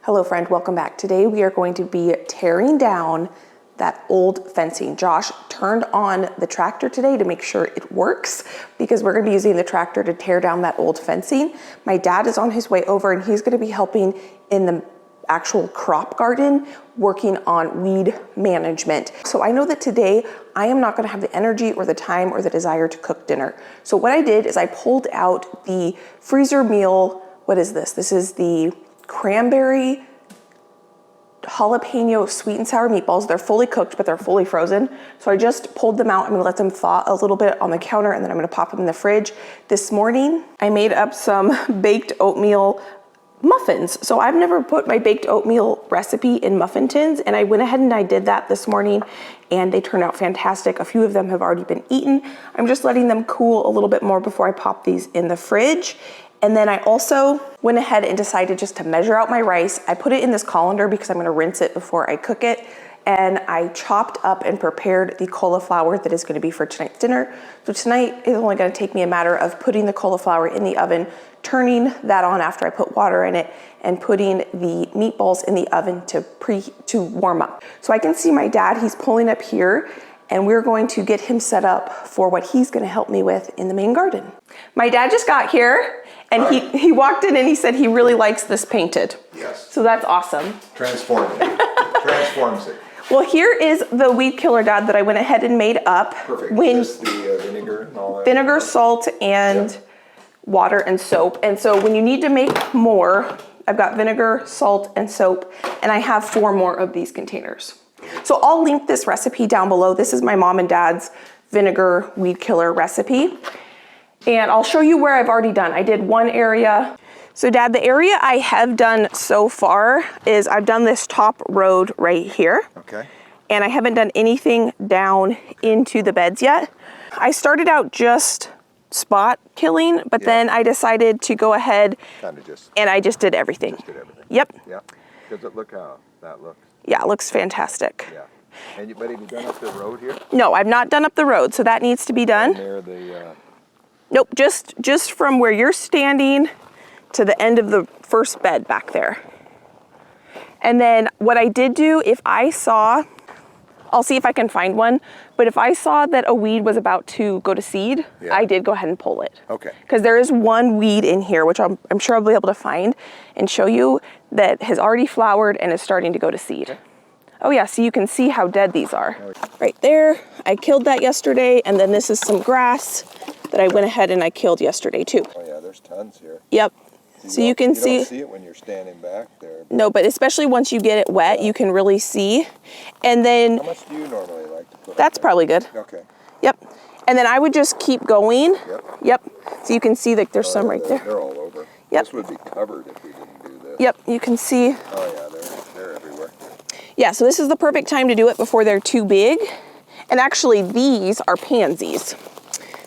Hello friend, welcome back. Today we are going to be tearing down that old fencing. Josh turned on the tractor today to make sure it works because we're gonna be using the tractor to tear down that old fencing. My dad is on his way over and he's gonna be helping in the actual crop garden, working on weed management. So I know that today I am not gonna have the energy or the time or the desire to cook dinner. So what I did is I pulled out the freezer meal. What is this? This is the cranberry jalapeno sweet and sour meatballs. They're fully cooked, but they're fully frozen. So I just pulled them out. I'm gonna let them thaw a little bit on the counter and then I'm gonna pop them in the fridge. This morning, I made up some baked oatmeal muffins. So I've never put my baked oatmeal recipe in muffin tins, and I went ahead and I did that this morning and they turned out fantastic. A few of them have already been eaten. I'm just letting them cool a little bit more before I pop these in the fridge. And then I also went ahead and decided just to measure out my rice. I put it in this colander because I'm gonna rinse it before I cook it. And I chopped up and prepared the cauliflower that is gonna be for tonight's dinner. So tonight is only gonna take me a matter of putting the cauliflower in the oven, turning that on after I put water in it, and putting the meatballs in the oven to warm up. So I can see my dad, he's pulling up here, and we're going to get him set up for what he's gonna help me with in the main garden. My dad just got here, and he walked in and he said he really likes this painted. Yes. So that's awesome. Transforms it. Well, here is the weed killer, Dad, that I went ahead and made up. Perfect. Just the vinegar and all that. Vinegar, salt, and water and soap. And so when you need to make more, I've got vinegar, salt, and soap, and I have 4 more of these containers. So I'll link this recipe down below. This is my mom and dad's vinegar weed killer recipe. And I'll show you where I've already done. I did one area. So Dad, the area I have done so far is I've done this top road right here. Okay. And I haven't done anything down into the beds yet. I started out just spot killing, but then I decided to go ahead and I just did everything. Yep. Yeah. Because look how that looks. Yeah, it looks fantastic. Yeah. And but have you done up the road here? No, I've not done up the road, so that needs to be done. And there Nope, just from where you're standing to the end of the first bed back there. And then what I did do, if I saw, I'll see if I can find one, but if I saw that a weed was about to go to seed, I did go ahead and pull it. Okay. Because there is one weed in here, which I'm sure I'll be able to find and show you, that has already flowered and is starting to go to seed. Okay. Oh yeah, so you can see how dead these are. Right there, I killed that yesterday, and then this is some grass that I went ahead and I killed yesterday too. Oh yeah, there's tons here. Yep. So you can see. You don't see it when you're standing back there. No, but especially once you get it wet, you can really see. And then. How much do you normally like to put? That's probably good. Okay. Yep. And then I would just keep going. Yep. Yep. So you can see that there's some right there. They're all over. Yep. This would be covered if we didn't do this. Yep. You can see. Oh yeah, they're everywhere. Yeah. So this is the perfect time to do it before they're too big. And actually, these are pansies.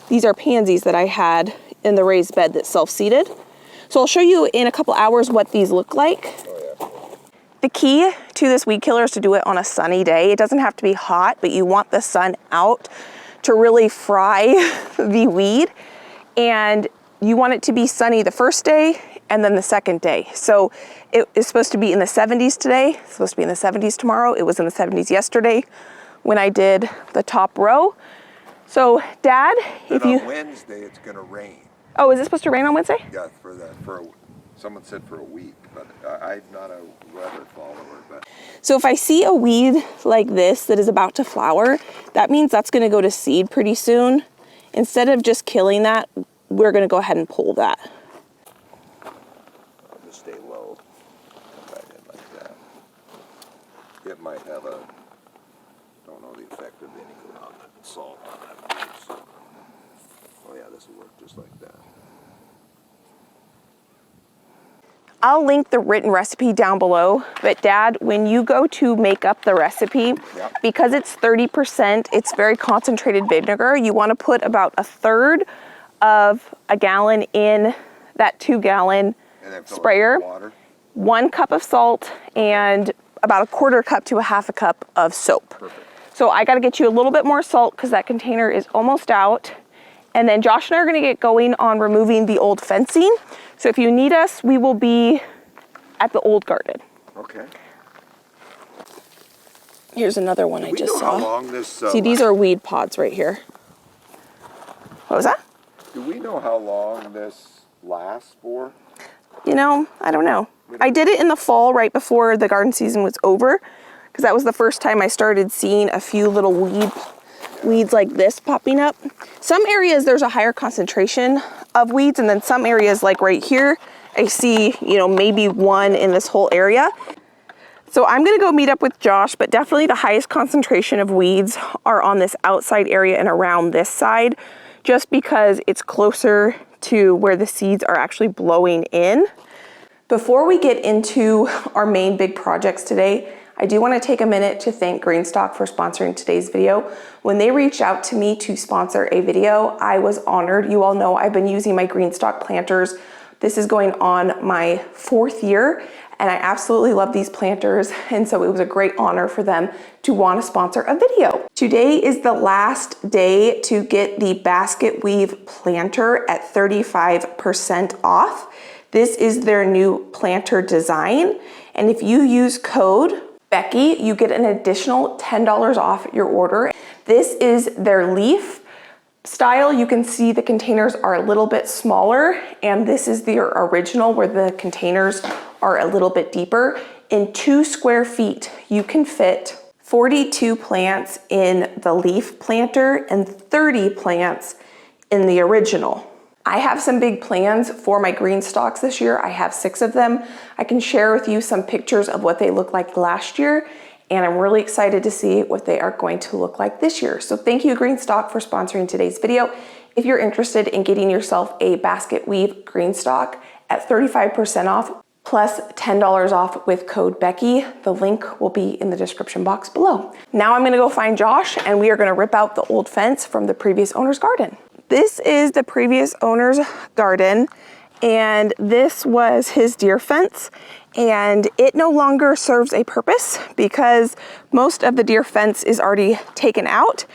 These are pansies that I had in the raised bed that self-seeded. So I'll show you in a couple hours what these look like. Oh, yeah. The key to this weed killer is to do it on a sunny day. It doesn't have to be hot, but you want the sun out to really fry the weed. And you want it to be sunny the first day and then the second day. So it is supposed to be in the 70s today. It's supposed to be in the 70s tomorrow. It was in the 70s yesterday when I did the top row. So Dad, if you... on Wednesday it's gonna rain. Oh, is it supposed to rain on Wednesday? Yeah, someone said for a week, but I'm not a weather follower. But so if I see a weed like this that is about to flower, that means that's gonna go to seed pretty soon. Instead of just killing that, we're gonna go ahead and pull that. I'll just stay low, come right in like that. It might have don't know the effect of vinegar on the salt on that. Oh yeah, this will work just like that. I'll link the written recipe down below, but Dad, when you go to make up the recipe, because it's 30%, it's very concentrated vinegar, you wanna put about 1/3 of a gallon in that 2-gallon sprayer, 1 cup of salt, and about 1/4 cup to a 1/2 cup of soap. Perfect. So I gotta get you a little bit more salt because that container is almost out. And then Josh and I are gonna get going on removing the old fencing. So if you need us, we will be at the old garden. Okay. Here's another one I just saw. How long this, See, these are weed pods right here. What was that? Do we know how long this lasts for? You know, I don't know. I did it in the fall right before the garden season was over, because that was the first time I started seeing a few little weeds like this popping up. Some areas there's a higher concentration of weeds, and then some areas like right here, I see, you know, maybe one in this whole area. So I'm gonna go meet up with Josh, but definitely the highest concentration of weeds are on this outside area and around this side, just because it's closer to where the seeds are actually blowing in. Before we get into our main big projects today, I do want to take a minute to thank Greenstalk for sponsoring today's video. When they reached out to me to sponsor a video, I was honored. You all know I've been using my Greenstalk planters. This is going on my 4th year, and I absolutely love these planters, and so it was a great honor for them to want to sponsor a video. Today is the last day to get the basket weave planter at 35% off. This is their new planter design, and if you use code Becky, you get an additional $10 off your order. This is their leaf style. You can see the containers are a little bit smaller, and this is their original where the containers are a little bit deeper. In 2 square feet, you can fit 42 plants in the leaf planter and 30 plants in the original. I have some big plans for my Greenstalks this year. I have 6 of them. I can share with you some pictures of what they looked like last year, and I'm really excited to see what they are going to look like this year. So thank you, Greenstalk, for sponsoring today's video. If you're interested in getting yourself a basket weave Greenstalk at 35% off plus $10 off with code Becky, the link will be in the description box below. Now I'm gonna go find Josh, and we are gonna rip out the old fence from the previous owner's garden. This is the previous owner's garden, and this was his deer fence, and it no longer serves a purpose because most of the deer fence is already taken out,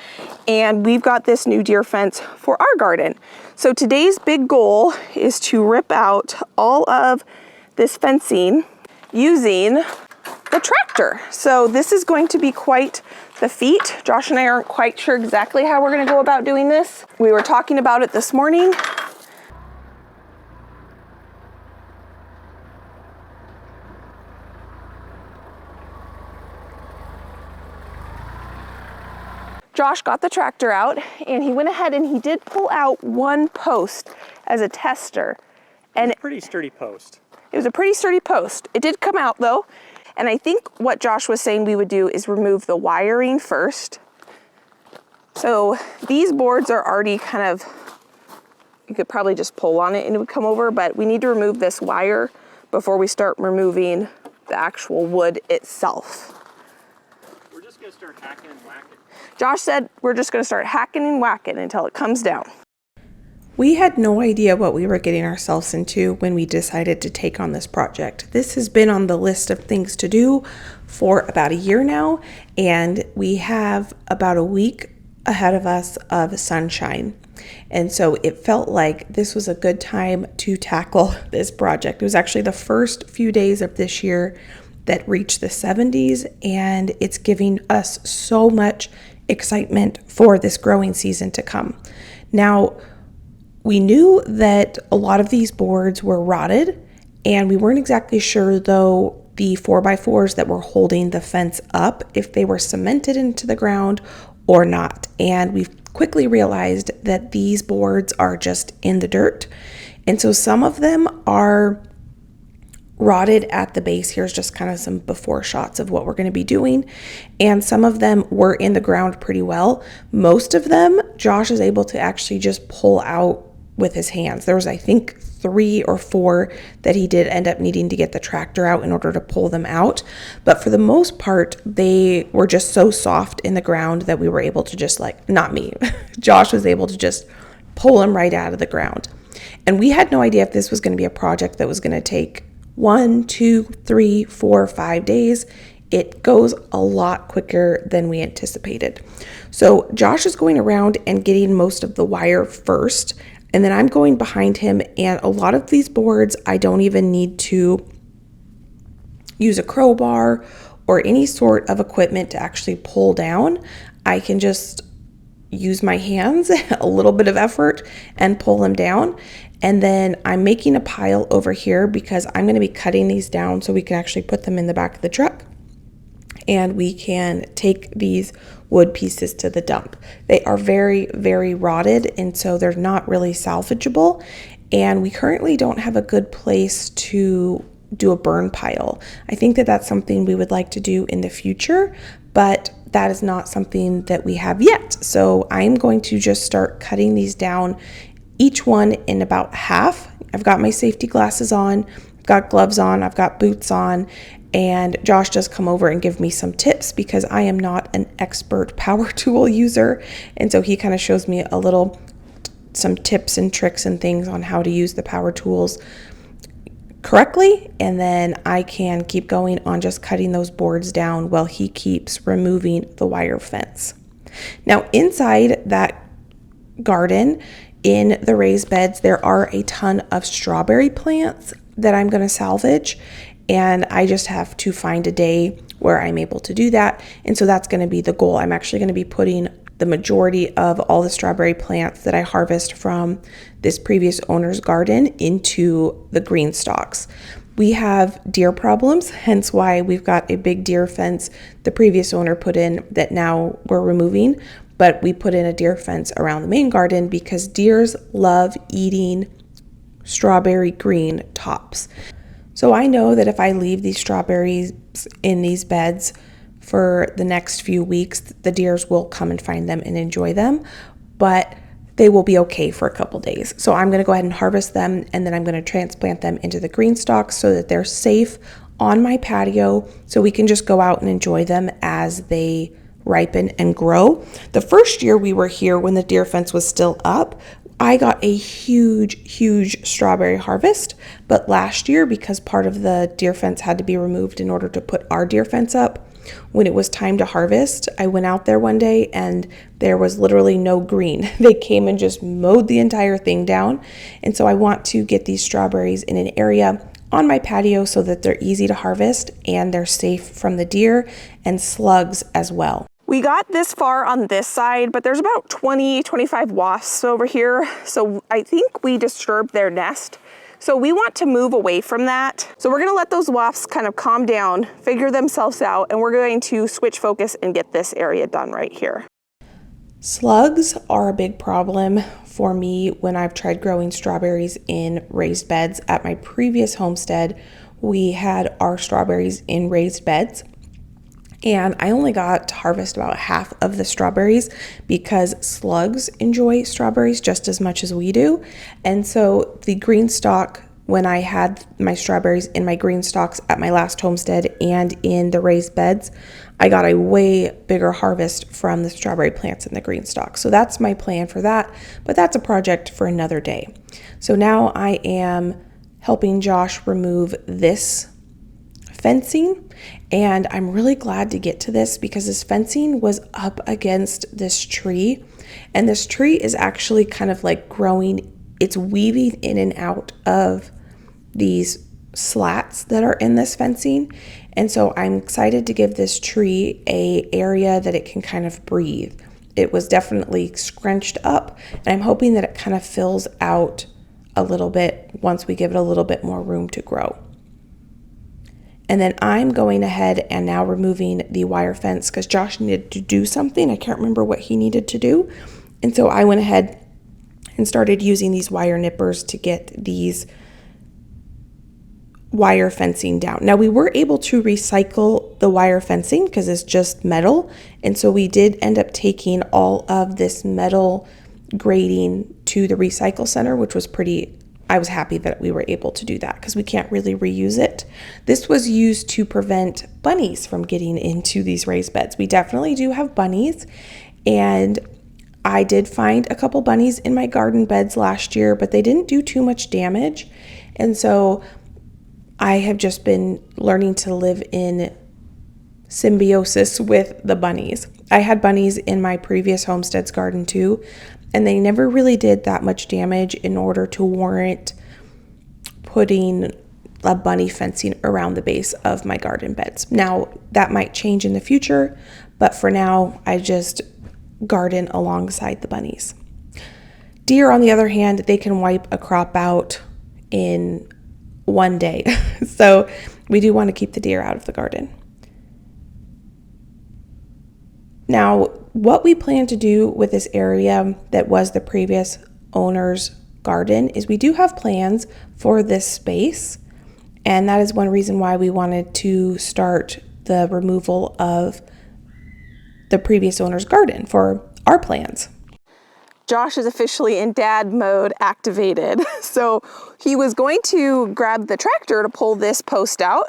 and we've got this new deer fence for our garden. So today's big goal is to rip out all of this fencing using the tractor. So this is going to be quite the feat. Josh and I aren't quite sure exactly how we're gonna go about doing this. We were talking about it this morning. Josh got the tractor out, and he went ahead and he did pull out one post as a tester. And It's a pretty sturdy post. It was a pretty sturdy post. It did come out though. And I think what Josh was saying we would do is remove the wiring first. So these boards are already kind of, you could probably just pull on it and it would come over, but we need to remove this wire before we start removing the actual wood itself. We're just gonna start hacking and whacking. Josh said we're just gonna start hacking and whacking until it comes down. We had no idea what we were getting ourselves into when we decided to take on this project. This has been on the list of things to do for about a year now, and we have about a week ahead of us of sunshine. And so it felt like this was a good time to tackle this project. It was actually the first few days of this year that reached the 70s, and it's giving us so much excitement for this growing season to come. Now, we knew that a lot of these boards were rotted, and we weren't exactly sure though the 4x4s that were holding the fence up, if they were cemented into the ground or not. And we've quickly realized that these boards are just in the dirt. And so some of them are rotted at the base. Here's just kind of some before shots of what we're going to be doing. And some of them were in the ground pretty well. Most of them, Josh is able to actually just pull out with his hands. There was, I think, 3 or 4 that he did end up needing to get the tractor out in order to pull them out. But for the most part, they were just so soft in the ground that we were able to just not me, Josh was able to just pull them right out of the ground. And we had no idea if this was going to be a project that was going to take 1, 2, 3, 4, 5 days. It goes a lot quicker than we anticipated. So Josh is going around and getting most of the wire first, and then I'm going behind him, and a lot of these boards I don't even need to use a crowbar or any sort of equipment to actually pull down. I can just use my hands, a little bit of effort, and pull them down. And then I'm making a pile over here because I'm going to be cutting these down so we can actually put them in the back of the truck. And we can take these wood pieces to the dump. They are very, very rotted, and so they're not really salvageable. And we currently don't have a good place to do a burn pile. I think that that's something we would like to do in the future, but that is not something that we have yet. So I'm going to just start cutting these down, each one in about half. I've got my safety glasses on, I've got gloves on, I've got boots on, and Josh does come over and give me some tips because I am not an expert power tool user. And so he kind of shows me some tips and tricks and things on how to use the power tools correctly, and then I can keep going on just cutting those boards down while he keeps removing the wire fence. Now inside that garden in the raised beds, there are a ton of strawberry plants that I'm going to salvage, and I just have to find a day where I'm able to do that. And so that's going to be the goal. I'm actually going to be putting the majority of all the strawberry plants that I harvest from this previous owner's garden into the Greenstalks. We have deer problems, hence why we've got a big deer fence the previous owner put in that now we're removing, but we put in a deer fence around the main garden because deers love eating strawberry green tops. So I know that if I leave these strawberries in these beds for the next few weeks, the deers will come and find them and enjoy them, but they will be okay for a couple days. So I'm going to go ahead and harvest them, and then I'm going to transplant them into the Greenstalk so that they're safe on my patio so we can just go out and enjoy them as they ripen and grow. The first year we were here when the deer fence was still up, I got a huge strawberry harvest, but last year, because part of the deer fence had to be removed in order to put our deer fence up, when it was time to harvest, I went out there one day and there was literally no green. They came and just mowed the entire thing down. And so I want to get these strawberries in an area on my patio so that they're easy to harvest and they're safe from the deer and slugs as well. We got this far on this side, but there's about 25 wasps over here. So I think we disturbed their nest. So we want to move away from that. So we're gonna let those wasps kind of calm down, figure themselves out, and we're going to switch focus and get this area done right here. Slugs are a big problem for me when I've tried growing strawberries in raised beds. At my previous homestead, we had our strawberries in raised beds, and I only got to harvest about half of the strawberries because slugs enjoy strawberries just as much as we do. And so the Greenstalk, when I had my strawberries in my Greenstalks at my last homestead and in the raised beds, I got a way bigger harvest from the strawberry plants in the Greenstalk. So that's my plan for that, but that's a project for another day. So now I am helping Josh remove this fencing, and I'm really glad to get to this because this fencing was up against this tree, and this tree is actually kind of like growing, it's weaving in and out of these slats that are in this fencing. And so I'm excited to give this tree an area that it can kind of breathe. It was definitely scrunched up, and I'm hoping that it kind of fills out a little bit once we give it a little bit more room to grow. And then I'm going ahead and now removing the wire fence because Josh needed to do something. I can't remember what he needed to do. And so I went ahead and started using these wire nippers to get these wire fencing down. Now we were able to recycle the wire fencing because it's just metal. And so we did end up taking all of this metal grating to the recycle center, which was I was happy that we were able to do that because we can't really reuse it. This was used to prevent bunnies from getting into these raised beds. We definitely do have bunnies, and I did find a couple bunnies in my garden beds last year, but they didn't do too much damage. And so I have just been learning to live in symbiosis with the bunnies. I had bunnies in my previous homestead's garden too, and they never really did that much damage in order to warrant putting a bunny fencing around the base of my garden beds. Now, that might change in the future, but for now, I just garden alongside the bunnies. Deer, on the other hand, they can wipe a crop out in one day. So we do want to keep the deer out of the garden. Now, what we plan to do with this area that was the previous owner's garden is we do have plans for this space. And that is one reason why we wanted to start the removal of the previous owner's garden for our plans. Josh is officially in dad mode activated. So he was going to grab the tractor to pull this post out,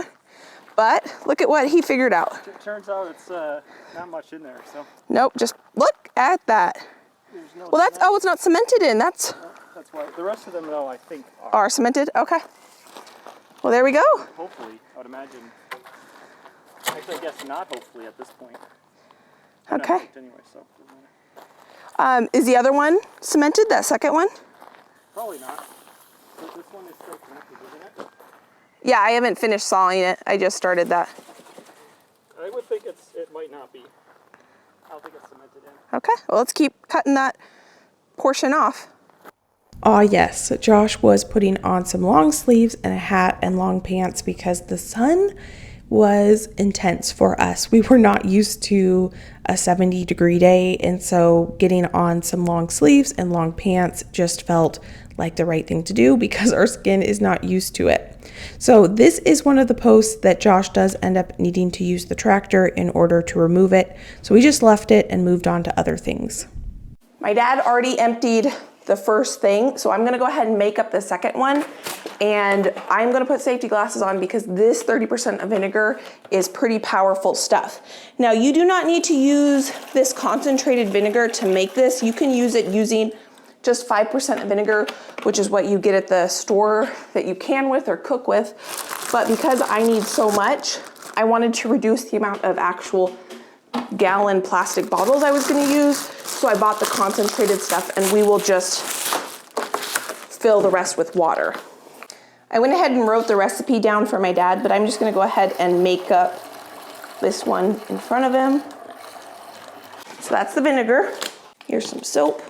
but look at what he figured out. It turns out it's not much in there, so. Nope, just look at that. No, Well, that's, oh, it's not cemented in. That's why. The rest of them, though, I think are cemented. Okay. Well, there we go. Hopefully, I would imagine. Actually, I guess not hopefully at this point. Okay. Anyway, so. Is the other one cemented, that second one? Probably not. But this one is still connected, isn't it? Yeah, I haven't finished sawing it. I just started that. I would think it might not be. I don't think it's cemented in. Okay, well, let's keep cutting that portion off. Oh yes, Josh was putting on some long sleeves and a hat and long pants because the sun was intense for us. We were not used to a 70-degree day, and so getting on some long sleeves and long pants just felt like the right thing to do because our skin is not used to it. So this is one of the posts that Josh does end up needing to use the tractor in order to remove it. So we just left it and moved on to other things. My dad already emptied the first thing, so I'm gonna go ahead and make up the second one, and I'm gonna put safety glasses on because this 30% of vinegar is pretty powerful stuff. Now, you do not need to use this concentrated vinegar to make this. You can use it using just 5% of vinegar, which is what you get at the store that you can with or cook with. But because I need so much, I wanted to reduce the amount of actual gallon plastic bottles I was gonna use. So I bought the concentrated stuff, and we will just fill the rest with water. I went ahead and wrote the recipe down for my dad, but I'm just gonna go ahead and make up this one in front of him. So that's the vinegar. Here's some soap.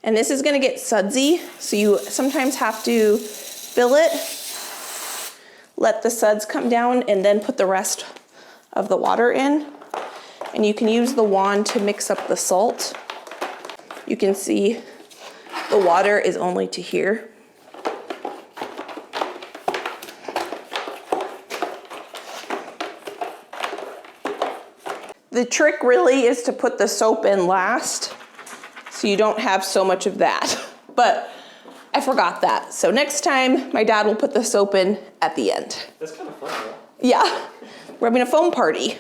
And this is gonna get sudsy, so you sometimes have to fill it, let the suds come down, and then put the rest of the water in. And you can use the wand to mix up the salt. You can see the water is only to here. The trick really is to put the soap in last, so you don't have so much of that. But I forgot that. So next time, my dad will put the soap in at the end. That's kind of fun, though. Yeah, we're having a foam party.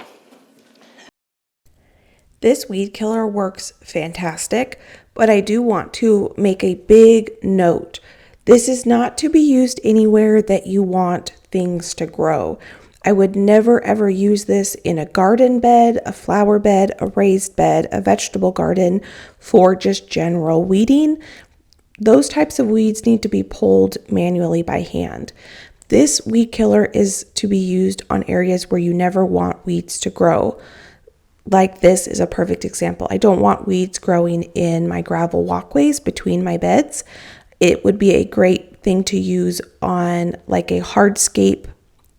This weed killer works fantastic, but I do want to make a big note. This is not to be used anywhere that you want things to grow. I would never ever use this in a garden bed, a flower bed, a raised bed, a vegetable garden for just general weeding. Those types of weeds need to be pulled manually by hand. This weed killer is to be used on areas where you never want weeds to grow. Like this is a perfect example. I don't want weeds growing in my gravel walkways between my beds. It would be a great thing to use on like a hardscape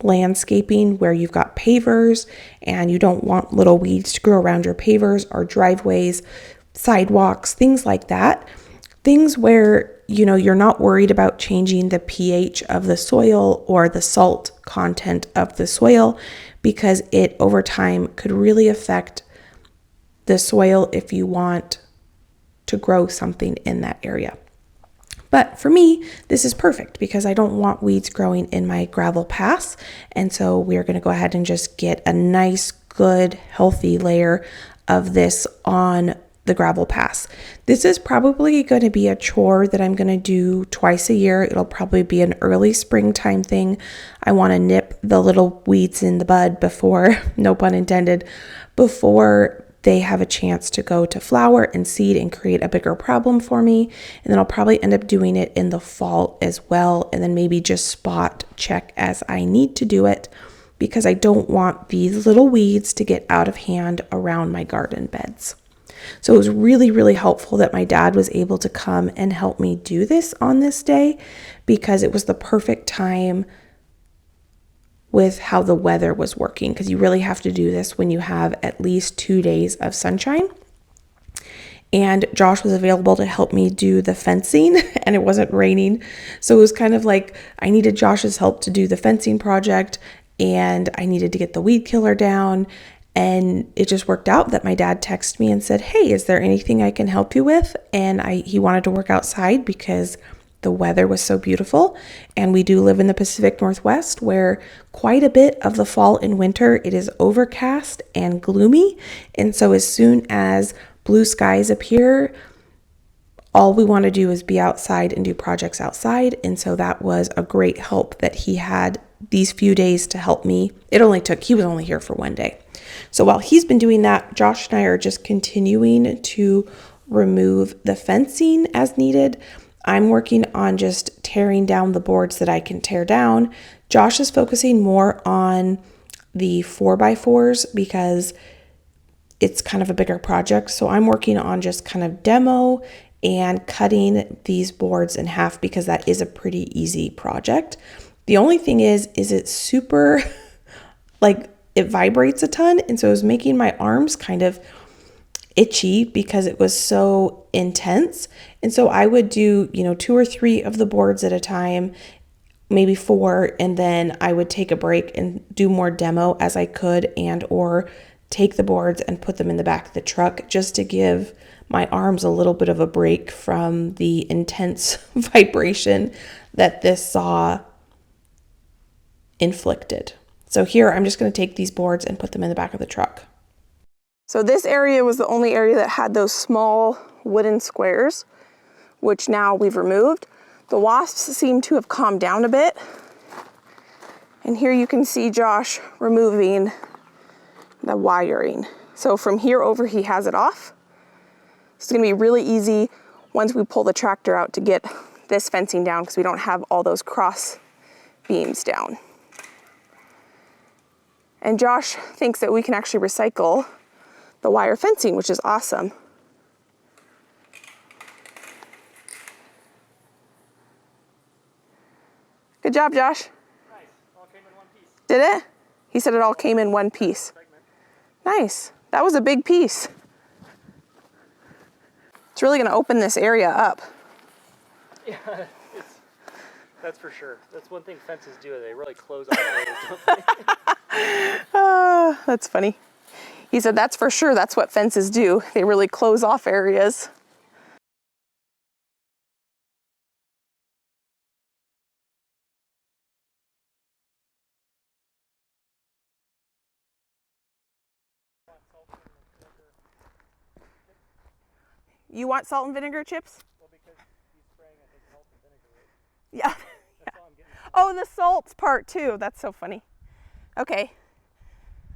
landscaping where you've got pavers and you don't want little weeds to grow around your pavers or driveways, sidewalks, things like that. Things where, you know, you're not worried about changing the pH of the soil or the salt content of the soil, because it over time could really affect the soil if you want to grow something in that area. But for me, this is perfect because I don't want weeds growing in my gravel paths. And so we're going to go ahead and just get a nice, good, healthy layer of this on the gravel paths. This is probably going to be a chore that I'm going to do twice a year. It'll probably be an early springtime thing. I want to nip the little weeds in the bud before, no pun intended, before they have a chance to go to flower and seed and create a bigger problem for me. And then I'll probably end up doing it in the fall as well, and then maybe just spot check as I need to do it, because I don't want these little weeds to get out of hand around my garden beds. So it was really, really helpful that my dad was able to come and help me do this on this day, because it was the perfect time with how the weather was working, because you really have to do this when you have at least 2 days of sunshine. And Josh was available to help me do the fencing, and it wasn't raining. So it was kind of like I needed Josh's help to do the fencing project, and I needed to get the weed killer down. And it just worked out that my dad texted me and said, hey, is there anything I can help you with? And he wanted to work outside because the weather was so beautiful. And we do live in the Pacific Northwest, where quite a bit of the fall and winter, it is overcast and gloomy. And so as soon as blue skies appear, all we want to do is be outside and do projects outside. And so that was a great help that he had these few days to help me. He was only here for 1 day. So while he's been doing that, Josh and I are just continuing to remove the fencing as needed. I'm working on just tearing down the boards that I can tear down. Josh is focusing more on the 4x4s because it's kind of a bigger project. So I'm working on just kind of demo and cutting these boards in half, because that is a pretty easy project. The only thing is it's super, like, it vibrates a ton. And so it was making my arms kind of itchy because it was so intense. And so I would do, 2 or 3 of the boards at a time, maybe 4, and then I would take a break and do more demo as I could, and or take the boards and put them in the back of the truck, just to give my arms a little bit of a break from the intense vibration that this saw inflicted. So here I'm just going to take these boards and put them in the back of the truck. So this area was the only area that had those small wooden squares, which now we've removed. The wasps seem to have calmed down a bit. And here you can see Josh removing the wiring. So from here over, he has it off. It's gonna be really easy once we pull the tractor out to get this fencing down, because we don't have all those cross beams down. And Josh thinks that we can actually recycle the wire fencing, which is awesome. Good job, Josh. Nice. All came in one piece. Did it? He said it all came in one piece. Nice. That was a big piece. It's really going to open this area up. Yeah, that's for sure. That's one thing fences do. They really close off areas, don't they? That's funny. He said that's for sure. That's what fences do. They really close off areas. You want salt and vinegar chips? Well, because he's spraying, I think, salt and vinegar, right? Yeah. That's all I'm getting. Oh, the salt's part too. That's so funny. Okay.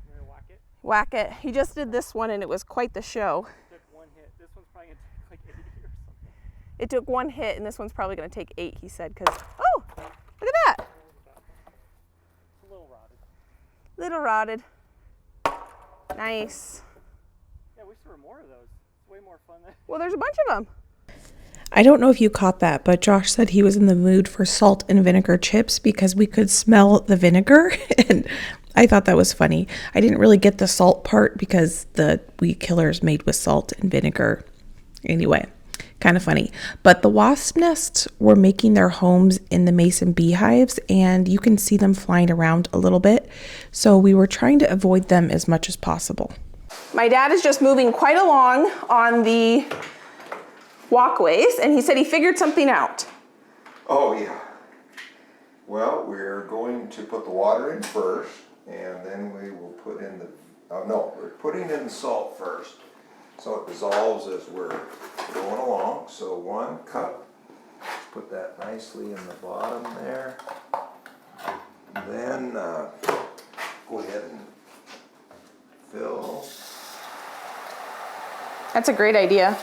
You gonna whack it? Whack it. He just did this one and it was quite the show. It took one hit. This one's probably gonna take like 80 or something. It took one hit and this one's probably going to take 8, he said, because, oh, look at that. It's a little rotted. Little rotted. Nice. Yeah, we saw more of those. It's way more fun than... Well, there's a bunch of them. I don't know if you caught that, but Josh said he was in the mood for salt and vinegar chips because we could smell the vinegar, and I thought that was funny. I didn't really get the salt part because the weed killer is made with salt and vinegar. Anyway, kind of funny. But the wasp nests were making their homes in the mason beehives, and you can see them flying around a little bit. So we were trying to avoid them as much as possible. My dad is just moving quite along on the walkways, and he said he figured something out. Oh, yeah. Well, we're going to put the water in first, and then we will put in the, we're putting in the salt first. So it dissolves as we're going along. So 1 cup, put that nicely in the bottom there. Then go ahead and fill That's a great idea.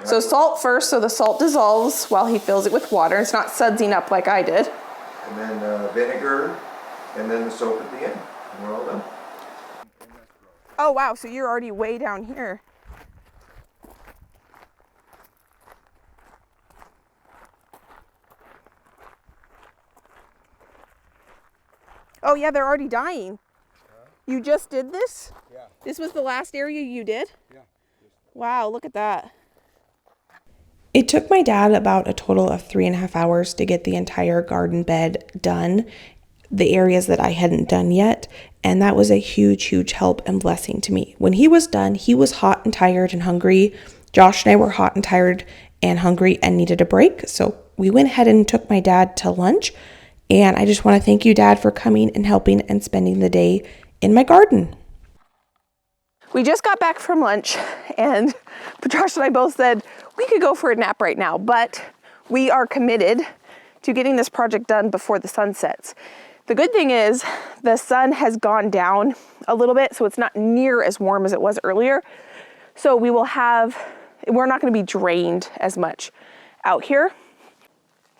So salt first, so the salt dissolves while he fills it with water. It's not sudsing up like I did. And then vinegar, and then the soap at the end. And we're all done. Oh wow, so you're already way down here. Oh yeah, they're already dying. You just did this? Yeah. This was the last area you did? Yeah. Wow, look at that. It took my dad about a total of 3.5 hours to get the entire garden bed done, the areas that I hadn't done yet, and that was a huge, huge help and blessing to me. When he was done, he was hot and tired and hungry. Josh and I were hot and tired and hungry and needed a break, so we went ahead and took my dad to lunch, and I just want to thank you, Dad, for coming and helping and spending the day in my garden. We just got back from lunch, and Josh and I both said we could go for a nap right now, but we are committed to getting this project done before the sun sets. The good thing is the sun has gone down a little bit, so it's not near as warm as it was earlier. So we're not going to be drained as much out here.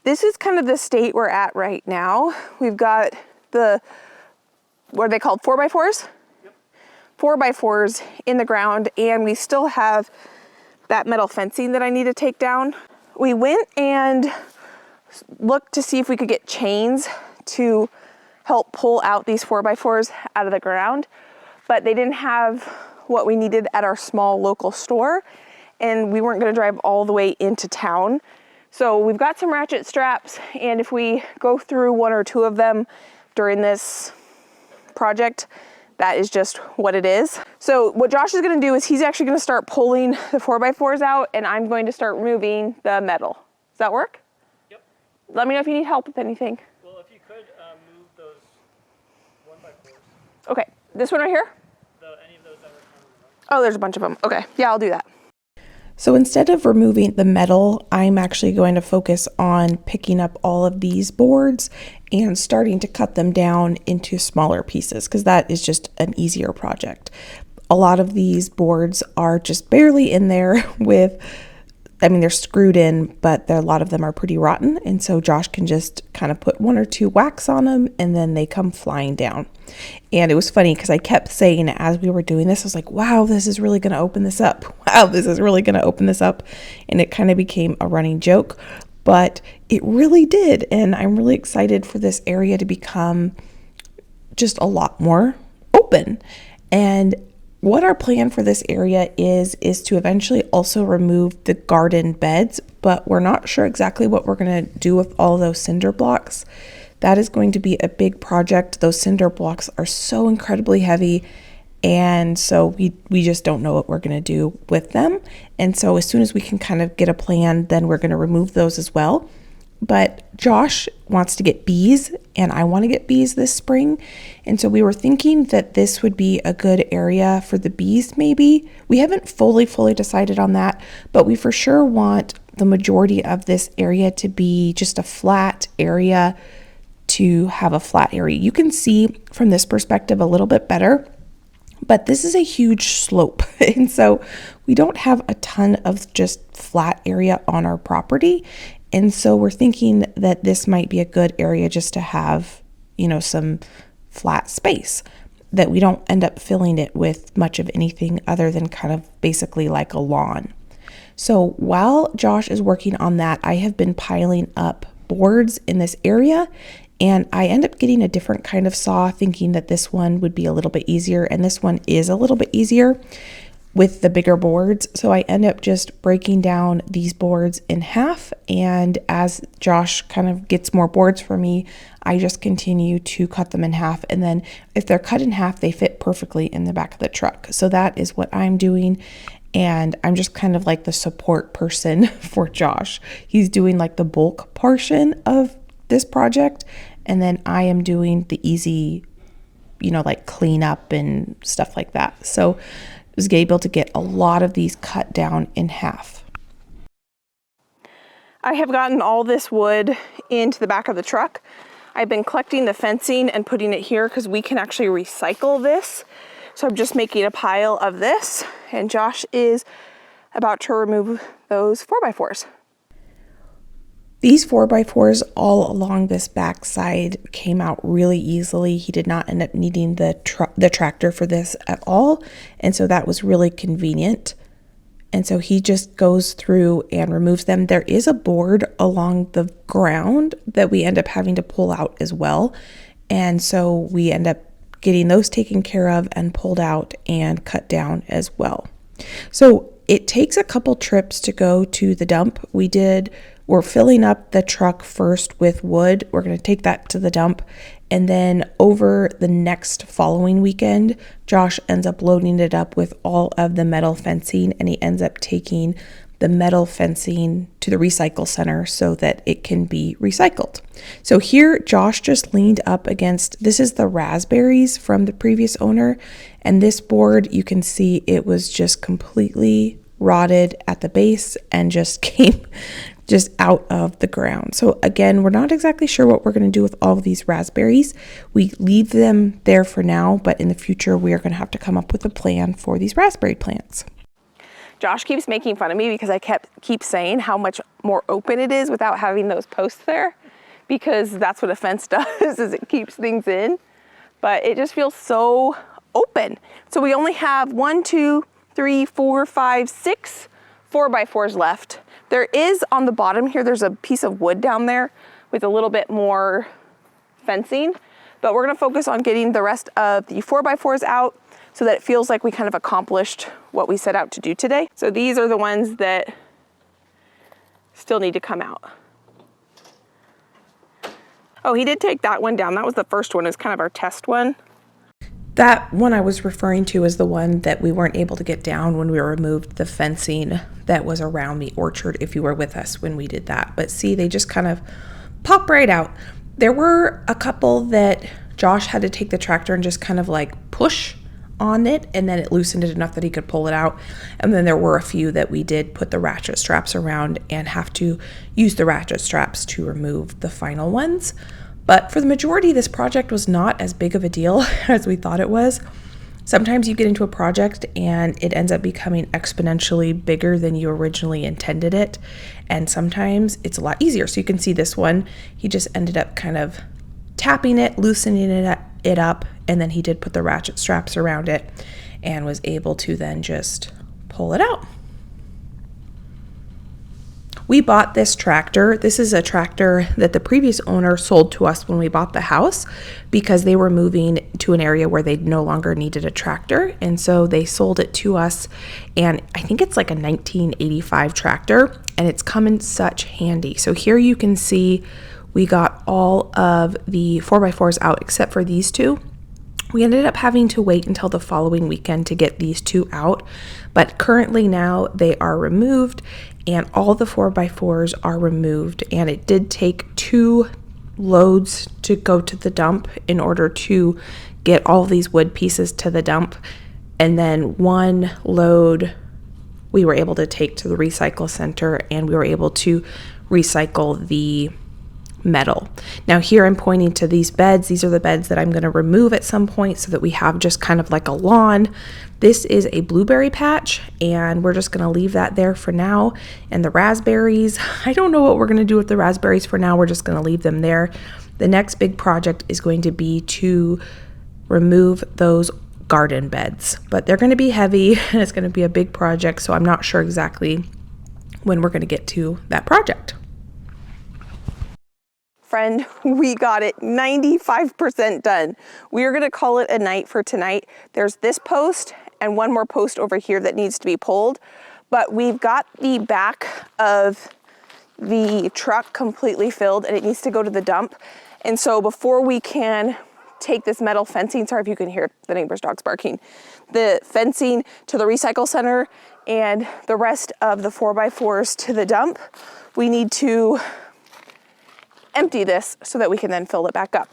This is kind of the state we're at right now. We've got what are they called, 4x4s? 4x4s in the ground, and we still have that metal fencing that I need to take down. We went and looked to see if we could get chains to help pull out these 4x4s out of the ground, but they didn't have what we needed at our small local store, and we weren't going to drive all the way into town. So we've got some ratchet straps, and if we go through one or two of them during this project, that is just what it is. So what Josh is going to do is he's actually going to start pulling the 4x4s out, and I'm going to start removing the metal. Does that work? Yep. Let me know if you need help with anything. Well, if you could move those 1x4s. Okay, this one right here? Any of those that were kind of Oh, there's a bunch of them. Okay, yeah, I'll do that. So instead of removing the metal, I'm actually going to focus on picking up all of these boards and starting to cut them down into smaller pieces, because that is just an easier project. A lot of these boards are just barely in there they're screwed in, but a lot of them are pretty rotten. And so Josh can just kind of put 1 or 2 whacks on them, and then they come flying down. And it was funny because I kept saying as we were doing this, I was like, wow, this is really going to open this up. Wow, this is really going to open this up. And it kind of became a running joke, but it really did. And I'm really excited for this area to become just a lot more open. And what our plan for this area is to eventually also remove the garden beds, but we're not sure exactly what we're going to do with all those cinder blocks. That is going to be a big project. Those cinder blocks are so incredibly heavy, and so we just don't know what we're going to do with them. And so as soon as we can kind of get a plan, then we're going to remove those as well. But Josh wants to get bees, and I want to get bees this spring. And so we were thinking that this would be a good area for the bees maybe. We haven't fully decided on that, but we for sure want the majority of this area to be just a flat area, to have a flat area. You can see from this perspective a little bit better, but this is a huge slope. And so we don't have a ton of just flat area on our property. And so we're thinking that this might be a good area just to have, some flat space, that we don't end up filling it with much of anything other than kind of basically like a lawn. So while Josh is working on that, I have been piling up boards in this area, and I end up getting a different kind of saw, thinking that this one would be a little bit easier, and this one is a little bit easier with the bigger boards. So I end up just breaking down these boards in half, and as Josh kind of gets more boards for me, I just continue to cut them in half, and then if they're cut in half, they fit perfectly in the back of the truck. So that is what I'm doing, and I'm just kind of like the support person for Josh. He's doing like the bulk portion of this project, and then I am doing the easy, like cleanup and stuff like that. So I was able to get a lot of these cut down in half. I have gotten all this wood into the back of the truck. I've been collecting the fencing and putting it here because we can actually recycle this. So I'm just making a pile of this, and Josh is about to remove those 4x4s. These 4x4s all along this back side came out really easily. He did not end up needing the tractor for this at all, and so that was really convenient. And so he just goes through and removes them. There is a board along the ground that we end up having to pull out as well, and so we end up getting those taken care of and pulled out and cut down as well. So it takes a couple trips to go to the dump. We're filling up the truck first with wood. We're going to take that to the dump. And then over the next following weekend, Josh ends up loading it up with all of the metal fencing, and he ends up taking the metal fencing to the recycle center so that it can be recycled. So here, Josh just leaned up against, this is the raspberries from the previous owner. And this board, you can see it was just completely rotted at the base and just came just out of the ground. So again, we're not exactly sure what we're going to do with all of these raspberries. We leave them there for now, but in the future, we are going to have to come up with a plan for these raspberry plants. Josh keeps making fun of me because I keep saying how much more open it is without having those posts there, because that's what a fence does, is it keeps things in, but it just feels so open. So we only have 1, 2, 3, 4, 5, 6 4x4s left. There is on the bottom here, there's a piece of wood down there with a little bit more fencing, but we're gonna focus on getting the rest of the 4x4s out so that it feels like we kind of accomplished what we set out to do today. So these are the ones that still need to come out. Oh, he did take that one down. That was the first one. It was kind of our test one. That one I was referring to is the one that we weren't able to get down when we removed the fencing that was around the orchard, if you were with us when we did that. But see, they just kind of pop right out. There were a couple that Josh had to take the tractor and just kind of like push on it, and then it loosened it enough that he could pull it out. And then there were a few that we did put the ratchet straps around and have to use the ratchet straps to remove the final ones. But for the majority, this project was not as big of a deal as we thought it was. Sometimes you get into a project and it ends up becoming exponentially bigger than you originally intended it. And sometimes it's a lot easier. So you can see this one, he just ended up kind of tapping it, loosening it up, and then he did put the ratchet straps around it and was able to then just pull it out. We bought this tractor. This is a tractor that the previous owner sold to us when we bought the house because they were moving to an area where they no longer needed a tractor. And so they sold it to us. And I think it's like a 1985 tractor, and it's come in such handy. So here you can see we got all of the 4x4s out except for these two. We ended up having to wait until the following weekend to get these two out, but currently now they are removed and all the 4x4s are removed, and it did take 2 loads to go to the dump in order to get all these wood pieces to the dump, and then 1 load we were able to take to the recycle center, and we were able to recycle the metal. Now here I'm pointing to these beds. These are the beds that I'm going to remove at some point so that we have just kind of like a lawn. This is a blueberry patch, and we're just going to leave that there for now. And the raspberries, I don't know what we're going to do with the raspberries for now. We're just going to leave them there. The next big project is going to be to remove those garden beds, but they're going to be heavy and it's going to be a big project, so I'm not sure exactly when we're going to get to that project. Friend, we got it 95% done. We are going to call it a night for tonight. There's this post and 1 more post over here that needs to be pulled, but we've got the back of the truck completely filled and it needs to go to the dump. And so before we can take this metal fencing, sorry if you can hear the neighbor's dogs barking, the fencing to the recycle center and the rest of the 4x4s to the dump, we need to empty this so that we can then fill it back up.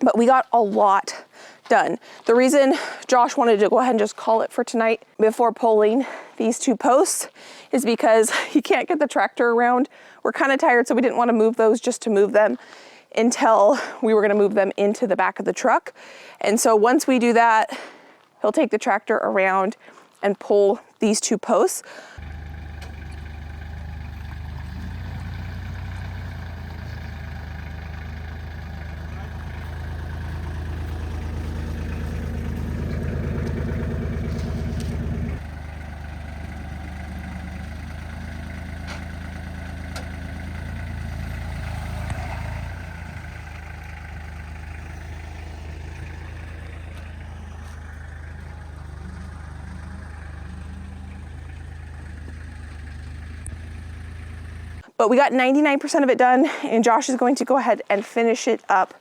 But we got a lot done. The reason Josh wanted to go ahead and just call it for tonight before pulling these 2 posts is because he can't get the tractor around. We're kind of tired, so we didn't want to move those just to move them until we were going to move them into the back of the truck. And so once we do that, he'll take the tractor around and pull these 2 posts. But we got 99% of it done, and Josh is going to go ahead and finish it up.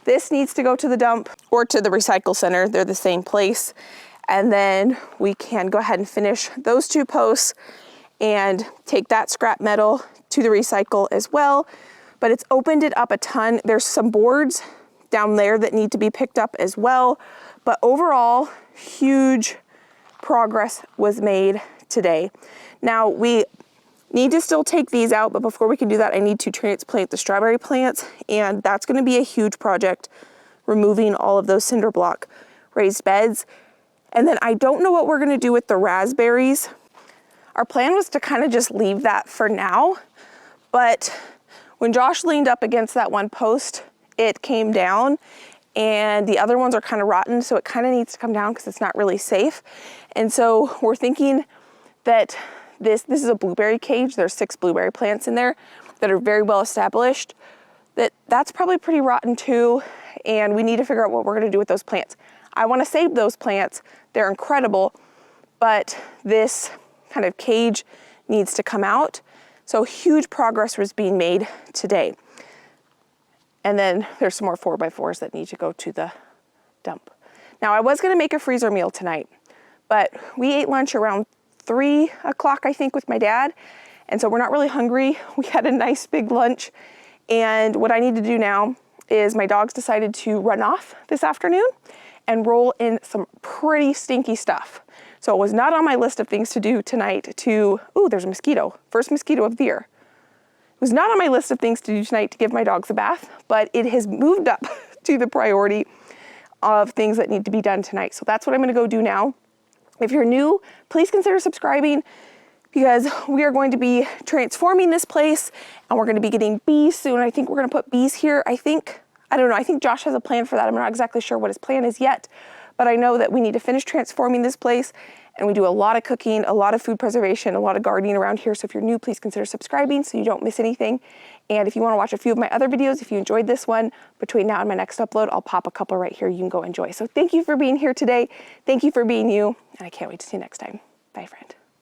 This needs to go to the dump or to the recycle center. They're the same place. And then we can go ahead and finish those 2 posts and take that scrap metal to the recycle as well. But it's opened it up a ton. There's some boards down there that need to be picked up as well. But overall, huge progress was made today. Now we need to still take these out, but before we can do that, I need to transplant the strawberry plants, and that's gonna be a huge project, removing all of those cinder block raised beds. And then I don't know what we're gonna do with the raspberries. Our plan was to kind of just leave that for now, but when Josh leaned up against that one post, it came down, and the other ones are kind of rotten, so it kind of needs to come down because it's not really safe. And so we're thinking that this is a blueberry cage. There's 6 blueberry plants in there that are very well established. That's probably pretty rotten too, and we need to figure out what we're gonna do with those plants. I wanna save those plants. They're incredible, but this kind of cage needs to come out. So huge progress was being made today. And then there's some more 4x4s that need to go to the dump. Now I was gonna make a freezer meal tonight, but we ate lunch around 3 o'clock, I think, with my dad. And so we're not really hungry. We had a nice big lunch. And what I need to do now is my dogs decided to run off this afternoon and roll in some pretty stinky stuff. So it was not on my list of things to do tonight ooh, there's a mosquito. First mosquito of the year. It was not on my list of things to do tonight to give my dogs a bath, but it has moved up to the priority of things that need to be done tonight. So that's what I'm gonna go do now. If you're new, please consider subscribing because we are going to be transforming this place and we're going to be getting bees soon. I think we're going to put bees here. I don't know. I think Josh has a plan for that. I'm not exactly sure what his plan is yet, but I know that we need to finish transforming this place, and we do a lot of cooking, a lot of food preservation, a lot of gardening around here. So if you're new, please consider subscribing so you don't miss anything. And if you want to watch a few of my other videos, if you enjoyed this one, between now and my next upload, I'll pop a couple right here you can go enjoy. So thank you for being here today. Thank you for being you, and I can't wait to see you next time. Bye, friend.